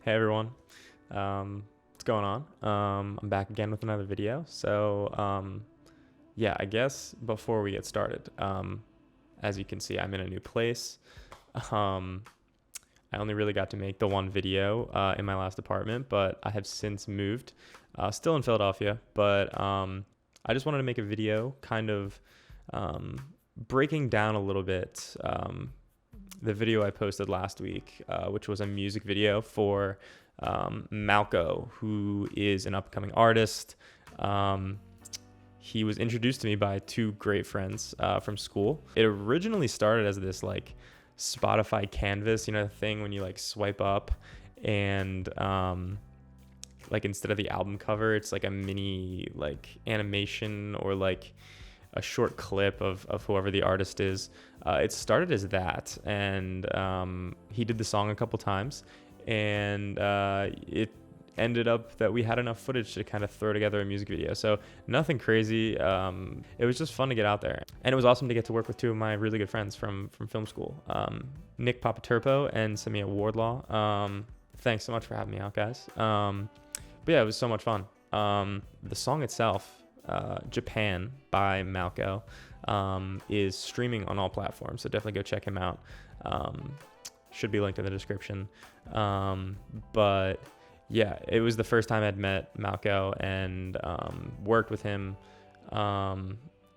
Hey everyone, what's going on? I'm back again with another video. Yeah, I guess before we get started, as you can see, I'm in a new place. Um, I only really got to make the one video in my last apartment, but I have since moved, still in Philadelphia. But I just wanted to make a video, kind of um, breaking down a little bit the video I posted last week, which was a music video for Malco, who is an upcoming artist. He was introduced to me by two great friends from school. It originally started as this like Spotify canvas, the thing when you like swipe up and like instead of the album cover, it's like a mini like animation or like a short clip of whoever the artist is. It started as that, and he did the song a couple times, and it ended up that we had enough footage to kind of throw together a music video. So nothing crazy. It was just fun to get out there, and it was awesome to get to work with two of my really good friends from film school, Nick Papaturpo and Samia Wardlaw. Thanks so much for having me out, guys. But yeah, it was so much fun. The song itself, Japan by Malco, is streaming on all platforms, so definitely go check him out. Should be linked in the description. But yeah, it was the first time I'd met Malco and worked with him.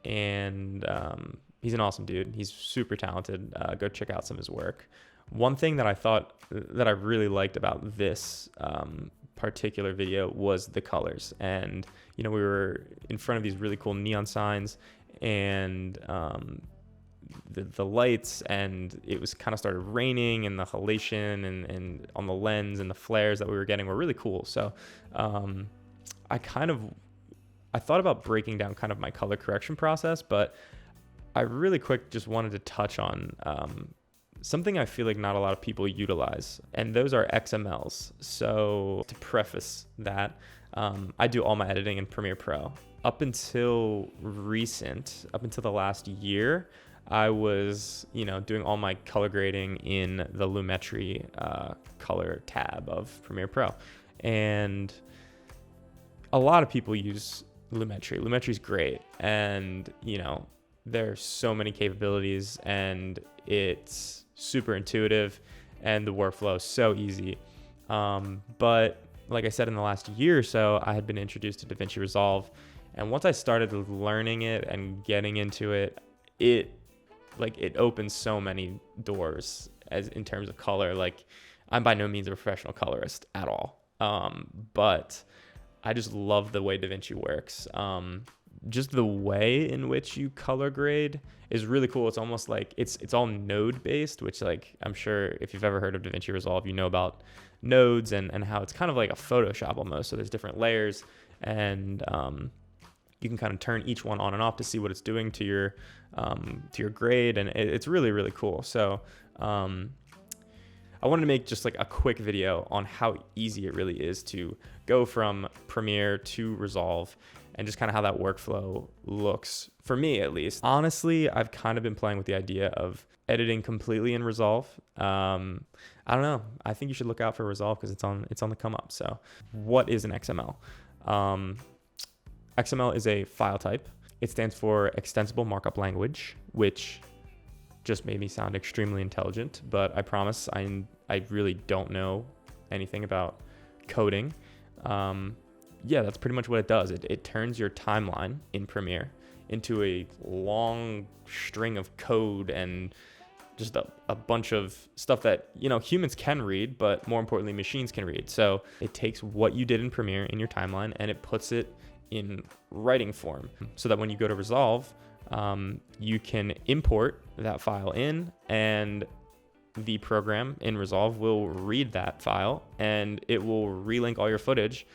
He's an awesome dude. He's super talented. Go check out some of his work. One thing that I thought that I really liked about this particular video was the colors. And we were in front of these really cool neon signs and the lights, and it was kind of started raining, and the halation and on the lens and the flares that we were getting were really cool. So I thought about breaking down kind of my color correction process, but I really quick just wanted to touch on something I feel like not a lot of people utilize, and those are XMLs. So to preface that, I do all my editing in Premiere Pro. Up until the last year, I was, doing all my color grading in the Lumetri color tab of Premiere Pro. And a lot of people use Lumetri. Lumetri's great, and, there's so many capabilities, and it's super intuitive, and the workflow is so easy. But like I said, in the last year or so, I had been introduced to DaVinci Resolve. And once I started learning it and getting into it, it opens so many doors as in terms of color. Like, I'm by no means a professional colorist at all. But I just love the way DaVinci works. Just the way in which you color grade is really cool. It's almost like it's all node based, which, like, I'm sure if you've ever heard of DaVinci Resolve, you know about nodes and how it's kind of like a Photoshop almost. So there's different layers, and you can kind of turn each one on and off to see what it's doing to your grade, and it's really, really cool. So I wanted to make just like a quick video on how easy it really is to go from Premiere to Resolve, and just kind of how that workflow looks for me, at least. Honestly, I've kind of been playing with the idea of editing completely in Resolve. I don't know. I think you should look out for Resolve because it's on the come up. So what is an XML? XML is a file type. It stands for Extensible Markup Language, which just made me sound extremely intelligent, but I promise I really don't know anything about coding. Yeah, that's pretty much what it does. It turns your timeline in Premiere into a long string of code and just a bunch of stuff that, humans can read, but more importantly, machines can read. So it takes what you did in Premiere in your timeline and it puts it in writing form, so that when you go to Resolve, you can import that file in, and the program in Resolve will read that file, and it will relink all your footage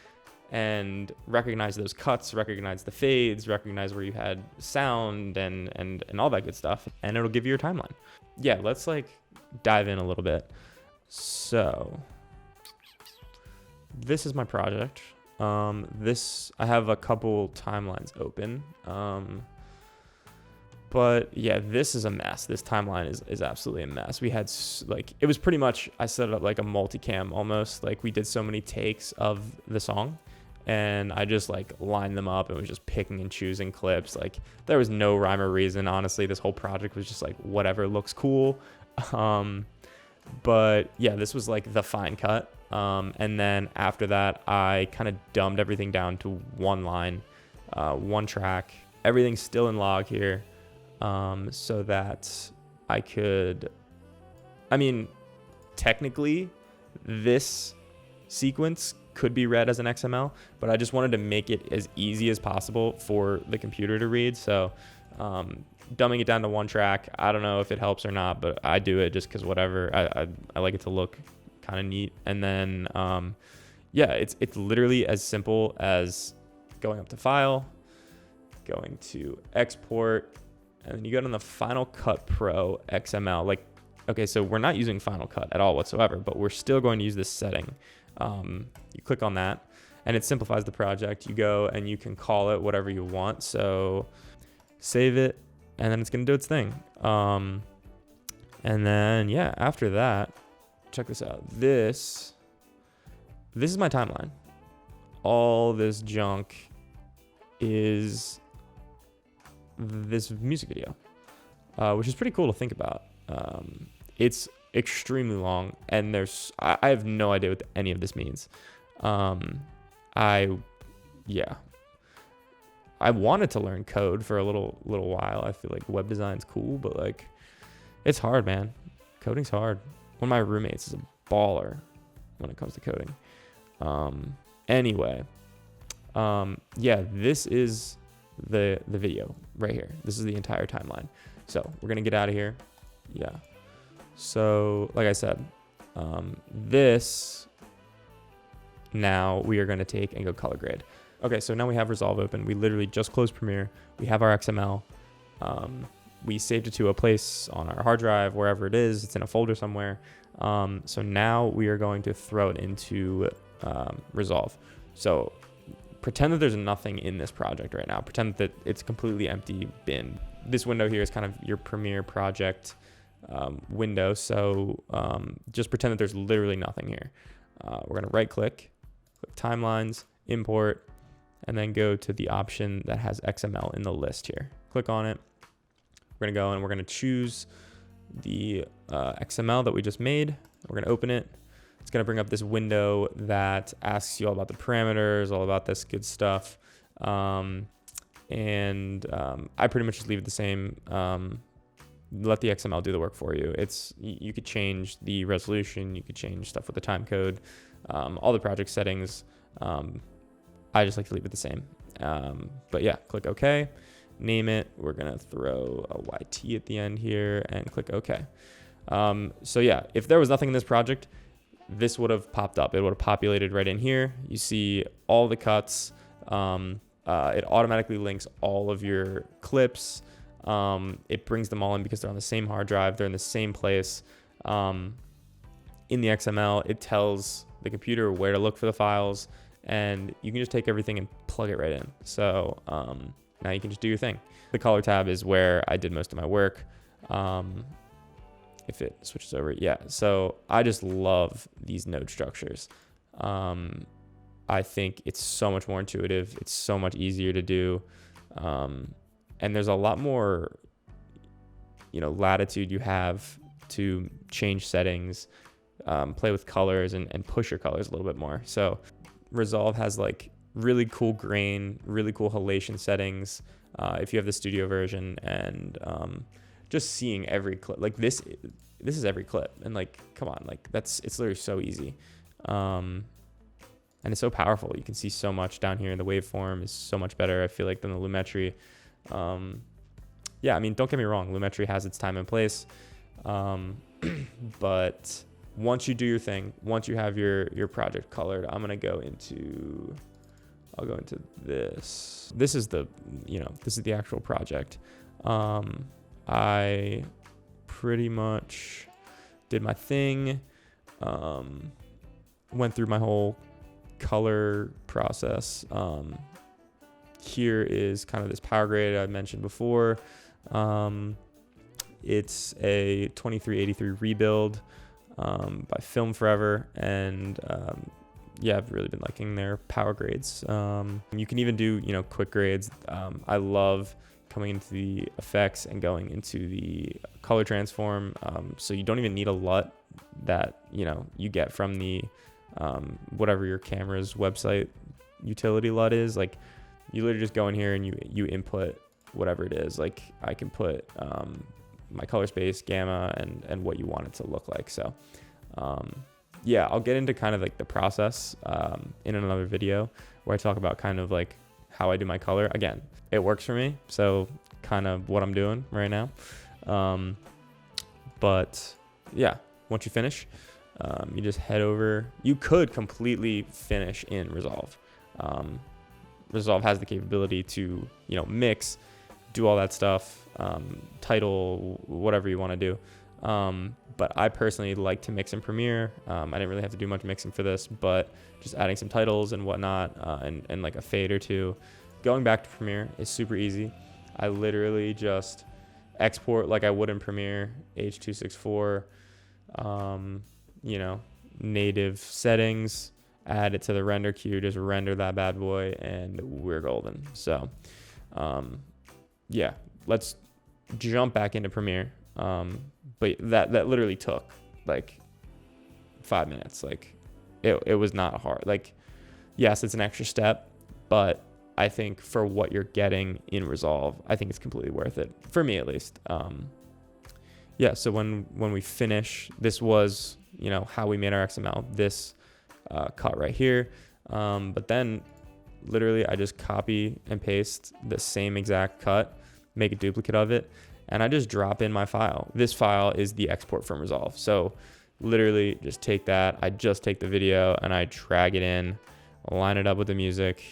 and recognize those cuts, recognize the fades, recognize where you had sound and all that good stuff, and it'll give you your timeline. Yeah, let's dive in a little bit. So this is my project. I have a couple timelines open, But yeah, this is a mess. This timeline is absolutely a mess. We had like, it was pretty much, I set it up like a multicam almost. Like we did so many takes of the song and I just like lined them up and was just picking and choosing clips. Like there was no rhyme or reason. Honestly, this whole project was just like whatever looks cool. But yeah, this was like the fine cut. And then after that, I kind of dumbed everything down to one line, one track. Everything's still in log here, so that I could, I mean, technically this sequence could be read as an XML, but I just wanted to make it as easy as possible for the computer to read. So dumbing it down to one track, I don't know if it helps or not, but I do it just because whatever. I like it to look kind of neat. And then yeah, it's literally as simple as going up to File, going to Export, and then you go to the Final Cut Pro XML. Like, okay, so we're not using Final Cut at all whatsoever, but we're still going to use this setting. You click on that and it simplifies the project. You go and you can call it whatever you want. So save it and then it's going to do its thing. And then, yeah, after that, check this out. This is my timeline. All this junk is this music video, which is pretty cool to think about. It's extremely long and I have no idea what any of this means. I wanted to learn code for a little while. I feel like web design's cool, but like it's hard, man. Coding's hard. One of my roommates is a baller when it comes to coding. Anyway, yeah, this is the video right here. This is the entire timeline. So we're gonna get out of here. Yeah. So like I said, this now we are gonna take and go color grade. Okay, so now we have Resolve open. We literally just closed Premiere. We have our XML. We saved it to a place on our hard drive, wherever it is. It's in a folder somewhere. So now we are going to throw it into Resolve. So pretend that there's nothing in this project right now. Pretend that it's completely empty bin. This window here is kind of your Premiere project window. So just pretend that there's literally nothing here. We're gonna right click timelines, import, and then go to the option that has XML in the list here. Click on it. We're gonna go and we're gonna choose the XML that we just made. We're gonna open it. It's gonna bring up this window that asks you all about the parameters, all about this good stuff. I pretty much just leave it the same. Let the XML do the work for you. You could change the resolution, you could change stuff with the time code, all the project settings. I just like to leave it the same. But yeah, click OK, name it. We're gonna throw a YT at the end here and click OK. So yeah, if there was nothing in this project, this would have popped up. It would have populated right in here. You see all the cuts. It automatically links all of your clips. It brings them all in because they're on the same hard drive. They're in the same place. In the XML, it tells the computer where to look for the files, and you can just take everything and plug it right in. So now you can just do your thing. The color tab is where I did most of my work. If it switches over, yeah. So I just love these node structures. I think it's so much more intuitive. It's so much easier to do. And there's a lot more, latitude you have to change settings, play with colors and push your colors a little bit more. So Resolve has like really cool grain, really cool halation settings. If you have the studio version, and just seeing every clip like this is every clip, and like, come on, like it's literally so easy. And it's so powerful. You can see so much down here. The waveform is so much better, I feel like, than the Lumetri. Yeah, I mean, don't get me wrong, Lumetri has its time and place. But once you do your thing, once you have your project colored, I'll go into this. This is the actual project. I pretty much did my thing, went through my whole color process. Here is kind of this power grade I mentioned before. It's a 2383 rebuild by Film Forever, and yeah, I've really been liking their power grades. You can even do, quick grades. I love coming into the effects and going into the color transform. So you don't even need a LUT that, you get from the whatever your camera's website utility LUT is. Like, you literally just go in here and you input whatever it is. Like, I can put my color space, gamma, and what you want it to look like. So yeah, I'll get into kind of like the process in another video where I talk about kind of like how I do my color. Again, it works for me, so kind of what I'm doing right now. But yeah, once you finish, you just head over. You could completely finish in Resolve. Resolve has the capability to, mix, do all that stuff, title, whatever you want to do. But I personally like to mix in Premiere. I didn't really have to do much mixing for this, but just adding some titles and whatnot, and like a fade or two. Going back to Premiere is super easy. I literally just export like I would in Premiere, H.264, native settings, add it to the render queue, just render that bad boy, and we're golden. So, yeah, let's jump back into Premiere. But that literally took like 5 minutes. Like, it was not hard. Like, yes, it's an extra step, but I think for what you're getting in Resolve, I think it's completely worth it, for me at least. Yeah, so when we finish, this was, how we made our XML, this cut right here. But then literally I just copy and paste the same exact cut, make a duplicate of it, and I just drop in my file. This file is the export from Resolve. So literally just take that. I just take the video and I drag it in, line it up with the music.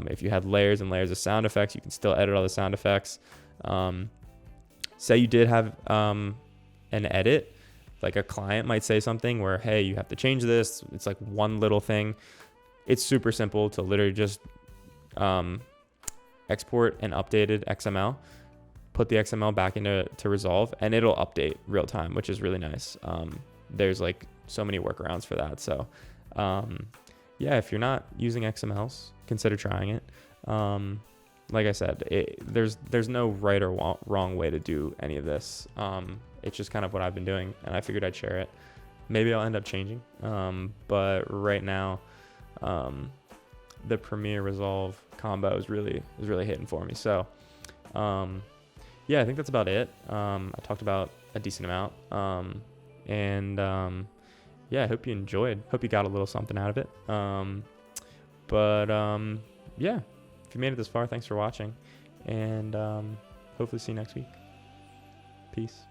If you had layers and layers of sound effects, you can still edit all the sound effects. Say you did have an edit, like a client might say something where, hey, you have to change this. It's like one little thing. It's super simple to literally just export an updated XML, put the XML back into Resolve, and it'll update real time, which is really nice. There's like so many workarounds for that. So yeah, if you're not using XMLs, consider trying it. Like I said, there's no right or wrong way to do any of this. It's just kind of what I've been doing, and I figured I'd share it. Maybe I'll end up changing, but right now, the Premiere Resolve combo is really hitting for me. So yeah, I think that's about it. I talked about a decent amount, and yeah, I hope you enjoyed. Hope you got a little something out of it. Yeah, if you made it this far, thanks for watching, and hopefully see you next week. Peace.